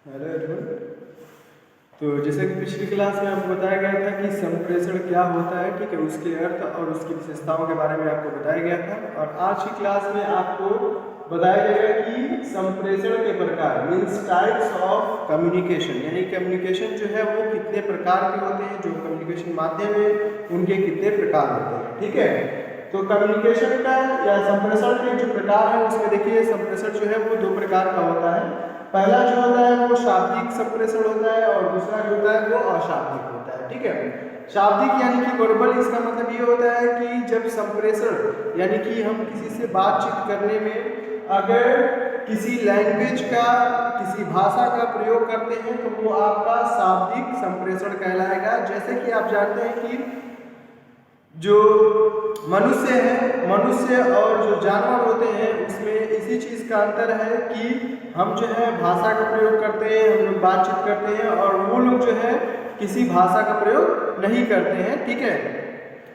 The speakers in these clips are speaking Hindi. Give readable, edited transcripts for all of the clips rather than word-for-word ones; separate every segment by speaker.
Speaker 1: Hello everyone. तो जैसे कि पिछली क्लास में आपको बताया गया था कि संप्रेषण क्या होता है, ठीक है, उसके अर्थ और उसकी विशेषताओं के बारे में आपको बताया गया था। और आज की क्लास में आपको बताया जाएगा कि संप्रेषण के प्रकार मीन्स टाइप्स ऑफ कम्युनिकेशन, यानी कम्युनिकेशन जो है वो कितने प्रकार के होते हैं, जो कम्युनिकेशन माध्यम है उनके कितने प्रकार होते हैं, ठीक है। तो कम्युनिकेशन का या संप्रेषण के जो प्रकार है उसमें देखिए संप्रेषण जो है वो दो प्रकार का होता है। पहला जो होता है वो शाब्दिक संप्रेषण होता है और दूसरा जो होता है वो अशाब्दिक होता है, ठीक है। शाब्दिक यानी कि वर्बल, इसका मतलब ये होता है कि जब संप्रेषण यानी कि हम किसी से बातचीत करने में अगर किसी लैंग्वेज का, किसी भाषा का प्रयोग करते हैं तो वो आपका शाब्दिक संप्रेषण कहलाएगा। जैसे कि आप जानते हैं कि जो मनुष्य है, मनुष्य और जो जानवर होते हैं उसमें इसी चीज़ का अंतर है कि हम जो है भाषा का प्रयोग करते हैं, हम लोग बातचीत करते हैं, और वो लोग जो है किसी भाषा का प्रयोग नहीं करते हैं, ठीक है।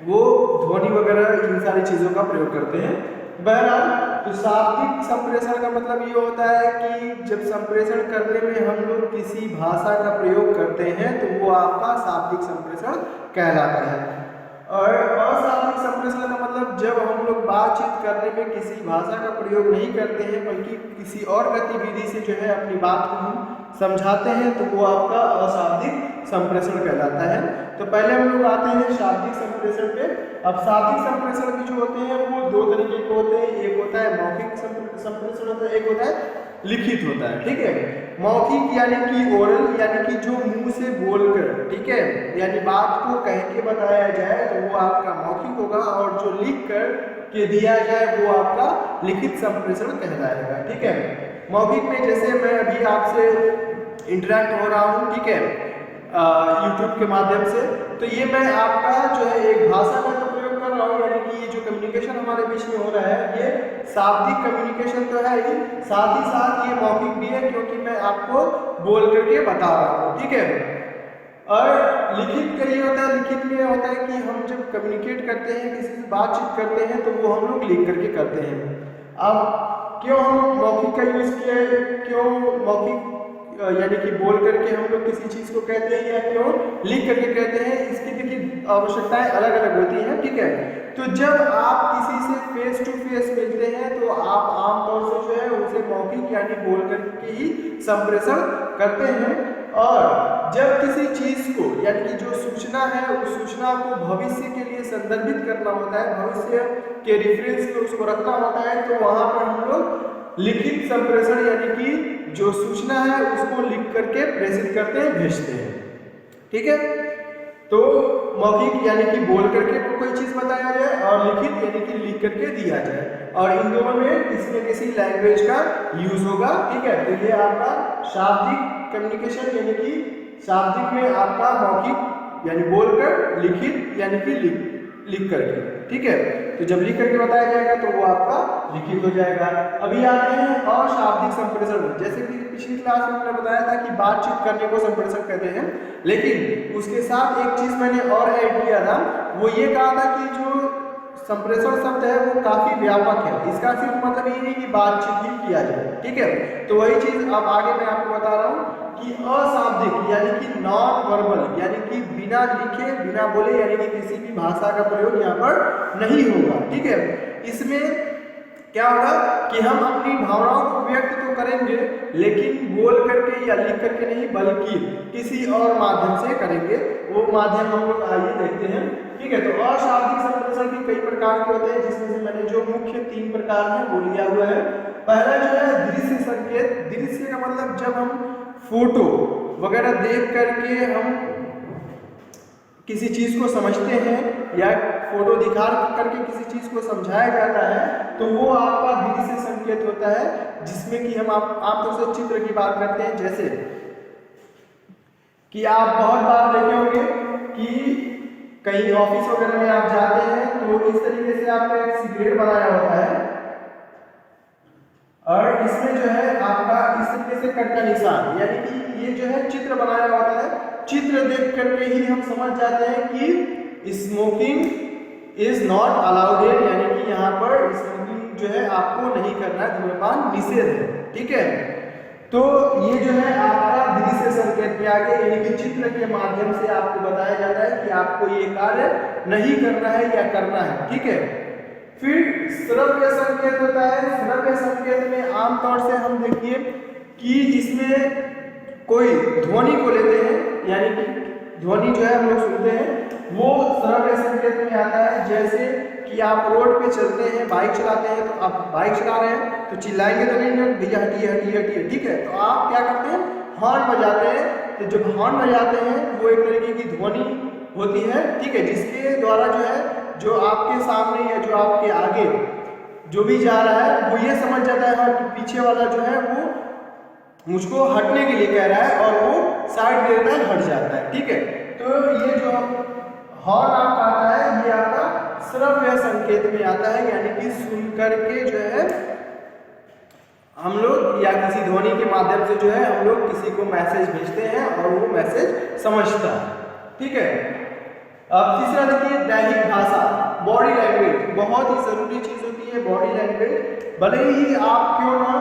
Speaker 1: वो ध्वनि वगैरह इन सारी चीज़ों का प्रयोग करते हैं। बहरहाल तो शाब्दिक संप्रेषण का मतलब ये होता है कि जब संप्रेषण करने में हम लोग किसी भाषा का प्रयोग करते हैं तो वो आपका शाब्दिक संप्रेषण कहलाता है। और अशाब्दिक संप्रेषण का मतलब जब हम लोग बातचीत करने में किसी भाषा का प्रयोग नहीं करते हैं बल्कि किसी और गतिविधि से जो है अपनी बात को हम समझाते हैं तो वो आपका अशाब्दिक संप्रेषण कहलाता है। तो पहले हम लोग आते हैं शाब्दिक संप्रेषण पे। अब शाब्दिक संप्रेषण भी जो होते हैं वो दो तरीके के होते हैं, एक होता है मौखिक संप्रेषण होता है, एक होता है लिखित होता है, ठीक है। मौखिक यानी कि ओरल, यानी कि जो मुंह से बोलकर, ठीक है, यानी बात को कह के बताया जाए तो वो आपका मौखिक होगा, और जो लिख कर के दिया जाए वो आपका लिखित संप्रेषण कहलाएगा, ठीक है। मौखिक में जैसे मैं अभी आपसे इंटरेक्ट हो रहा हूँ, ठीक है, यूट्यूब के माध्यम से, तो ये मैं आपका जो है एक भाषा का तो प्रयोग कर रहा हूँ, यानी कि ये जो कम्युनिकेशन हमारे बीच में हो रहा है ये शाब्दिक कम्युनिकेशन तो है ही, साथ ही साथ ये मौखिक भी है क्योंकि मैं आपको बोल करके बता रहा हूँ, ठीक है। और लिखित का ये होता है, लिखित में होता है कि हम जब कम्युनिकेट करते हैं, किसी से बातचीत करते हैं तो वो हम लोग लिख करके करते हैं। अब क्यों हम मौखिक का यूज किया है, क्यों मौखिक यानी कि बोल करके हम लोग किसी चीज को कहते हैं या क्यों लिख करके कहते हैं, इसकी देखिए आवश्यकताएं अलग अलग होती हैं, ठीक है। तो जब आप किसी से फेस टू फेस मिलते हैं तो आप आमतौर से जो है उसे मौखिक यानी बोल करके ही संप्रेषण करते हैं। और जब किसी चीज को यानी कि जो सूचना है उस सूचना को भविष्य के लिए संदर्भित करना होता है, भविष्य के रेफरेंस में उसको रखना होता है, तो वहां पर हम लोग लिखित संप्रेषण यानी कि जो सूचना है उसको लिख करके प्रेषित करते हैं, भेजते हैं, ठीक है। तो मौखिक यानी कि बोल करके कोई चीज बताया जाए और लिखित यानी कि लिख करके दिया जाए, और इन दोनों में किसी न किसी लैंग्वेज का यूज होगा, ठीक है। तो ये आपका शाब्दिक कम्युनिकेशन यानी कि शाब्दिक में आपका मौखिक यानी बोलकर, लिखित यानी कि लिख करके, ठीक है। तो जब लिख करके बताया जाएगा तो वो आपका लिखित हो जाएगा। अभी आते हैं अशाब्दिक संप्रेषण में। जैसे कि पिछली क्लास में मैंने बताया था कि बातचीत करने को संप्रेषण कहते हैं, लेकिन उसके साथ एक चीज मैंने और ऐड किया था, वो ये कहा था कि जो संप्रेषण शब्द है वो काफी व्यापक है, इसका सिर्फ मतलब ये नहीं कि बातचीत ही किया जाए, ठीक है। तो वही चीज अब आगे मैं आपको बता रहा हूँ कि अशाब्दिक यानी कि नॉन वर्बल, यानी कि बिना लिखे बिना बोले, यानी कि किसी भी भाषा का प्रयोग यहाँ पर नहीं होगा, ठीक है। इसमें क्या होगा कि हम अपनी भावनाओं को व्यक्त तो करेंगे लेकिन बोल करके या लिख करके नहीं, बल्कि किसी और माध्यम से करेंगे। वो माध्यम हम लोग आइए देखते हैं, ठीक है। तो अशाब्दिक संप्रेषण भी कई प्रकार के होते हैं, जिसमें से मैंने जो मुख्य 3 प्रकार हैं वो लिया हुआ है। पहला जो है दृश्य संकेत। दृश्य का मतलब जब हम फोटो वगैरह देख करके हम किसी चीज को समझते हैं या फोटो दिखा करके किसी चीज को समझाया जाता है तो वो आपका दृश्य संकेत होता है, जिसमें कि हम आमतौर से चित्र की बात करते हैं। जैसे कि आप बहुत बार देखे होंगे कि कहीं ऑफिस वगैरह में आप जाते हैं तो इस तरीके से आपका एक सिगरेट बनाया होता है, और इसमें जो है आपका इस तरीके से कट का निशान, यानी कि ये जो है चित्र बनाया होता है। चित्र देख करके ही हम समझ जाते हैं कि स्मोकिंग इज नॉट अलाउड, यानी कि यहाँ पर स्मोकिंग जो है आपको नहीं करना है, धूम्रपान निषेध है, ठीक है। तो ये जो है आपका दृश्य संकेत में आ गया, यानी कि चित्र के माध्यम से आपको बताया जाता है कि आपको ये कार्य नहीं करना है या करना है, ठीक है। फिर श्रव्य संकेत होता है। श्रव्य संकेत में आमतौर से हम देखिए कि इसमें कोई ध्वनि को लेते हैं, यानी कि ध्वनि जो है हम लोग सुनते हैं, वो श्रव्य संकेत में आता है। जैसे कि आप रोड पे चलते हैं, बाइक चलाते हैं, तो आप बाइक चला रहे हैं तो चिल्लाएंगे तो नहीं ना, भैया हटिए हटिए हटिए, ठीक है। तो आप क्या करते हैं, हॉर्न बजाते हैं। तो जब हॉर्न बजाते हैं वो एक तरीके की ध्वनि होती है, ठीक है, जिसके द्वारा जो है जो आपके सामने या जो आपके आगे जो भी जा रहा है वो ये समझ जाता है कि पीछे वाला जो है वो मुझको हटने के लिए कह रहा है और वो साइड दे देता है, हट जाता है, ठीक है। तो ये जो हॉर्न आपका आता है ये आपका श्रव्य संकेत में आता है, यानी कि सुन करके जो है हम लोग या किसी ध्वनि के माध्यम से जो है हम लोग किसी को मैसेज भेजते हैं और वो मैसेज समझता है, ठीक है। अब तीसरा देखिए दैहिक भाषा, बॉडी लैंग्वेज, बहुत ही जरूरी चीज होती है बॉडी लैंग्वेज। भले ही आप क्यों ना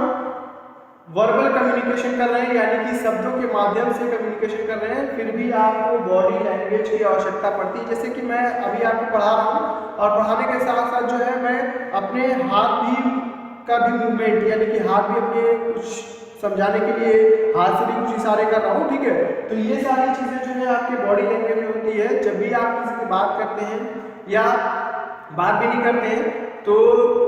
Speaker 1: वर्बल कम्युनिकेशन कर रहे हैं, यानी कि शब्दों के माध्यम से कम्युनिकेशन कर रहे हैं, फिर भी आपको बॉडी लैंग्वेज की आवश्यकता पड़ती है। जैसे कि मैं अभी आपको पढ़ा रहा हूँ और पढ़ाने के साथ साथ जो है मैं अपने हाथ भी का भी मूवमेंट, यानी कि हाथ भी अपने कुछ समझाने के लिए हाथ से भी कुछ इशारे कर रहा हूँ, ठीक है। तो ये सारी चीजें जो है आपकी बॉडी लैंग्वेज में होती है। जब भी आप किसी से बात करते हैं या बात भी नहीं करते हैं तो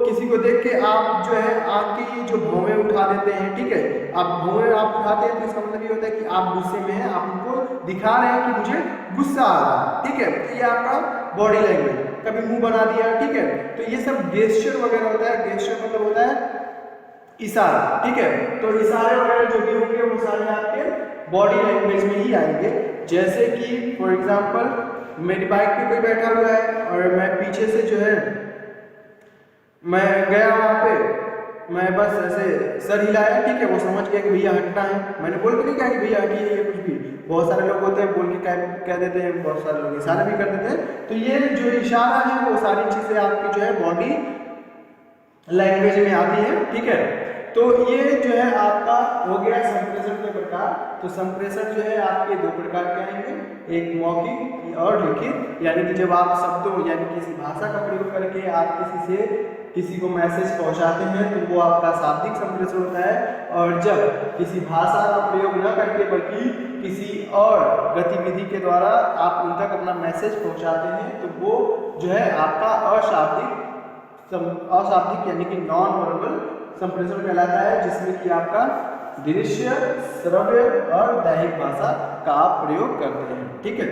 Speaker 1: किसी को देख के आप जो है आपकी जो भौहें उठा देते हैं, ठीक है। आप भौहें आप उठाते हैं तो इसका मतलब ये होता है कि आप गुस्से में हैं, आप उनको दिखा रहे हैं कि मुझे गुस्सा आ रहा है, ठीक है। तो ये आपका बॉडी लैंग्वेज, कभी मुंह बना दिया, ठीक है। तो ये सब गेस्चर वगैरह होता है। गेस्चर मतलब होता है इशारा, ठीक है। तो इशारे वगैरह जो भी होंगे वो सारे आपके बॉडी लैंग्वेज में ही आएंगे। जैसे कि फॉर एग्जांपल मेरी बाइक पे कोई बैठा हुआ है और मैं पीछे से जो है मैं गया वहाँ पे, मैं बस ऐसे सर हिलाया, ठीक है, वो समझ गया कि भैया हटना है। मैंने बोल के नहीं कहा कि भैया हटिए या कुछ भी। बहुत सारे लोग होते हैं बोल के कह देते हैं, बहुत सारे लोग इशारा भी कर देते हैं। तो ये जो इशारा है वो सारी चीजें आपकी जो है बॉडी लैंग्वेज में आती है, ठीक है। तो ये जो है आपका हो गया संप्रेषण के प्रकार। तो संप्रेषण जो है आपके दो प्रकार के आएंगे, एक मौखिक और लिखित, यानी कि जब आप शब्दों यानी किसी भाषा का प्रयोग करके आप किसी को मैसेज पहुंचाते हैं तो वो आपका शाब्दिक संप्रेषण होता है। और जब किसी भाषा का प्रयोग न करके बल्कि किसी और गतिविधि के द्वारा आप उन तक अपना मैसेज पहुंचाते हैं तो वो जो है आपका अशाब्दिक यानी कि नॉन वर्बल संप्रेषण कहलाता है, जिसमें कि आपका दृश्य, श्रव्य और दैहिक भाषा का आप प्रयोग करते हैं, ठीक है।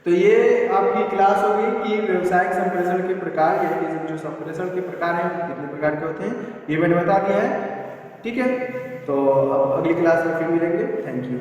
Speaker 1: तो ये आपकी क्लास होगी कि व्यावसायिक संप्रेषण के प्रकार, यानी कि जो संप्रेषण के प्रकार हैं कितने प्रकार के होते हैं ये मैंने बता दिया है, ठीक है। तो अब अगली क्लास में फिर मिलेंगे। Thank you.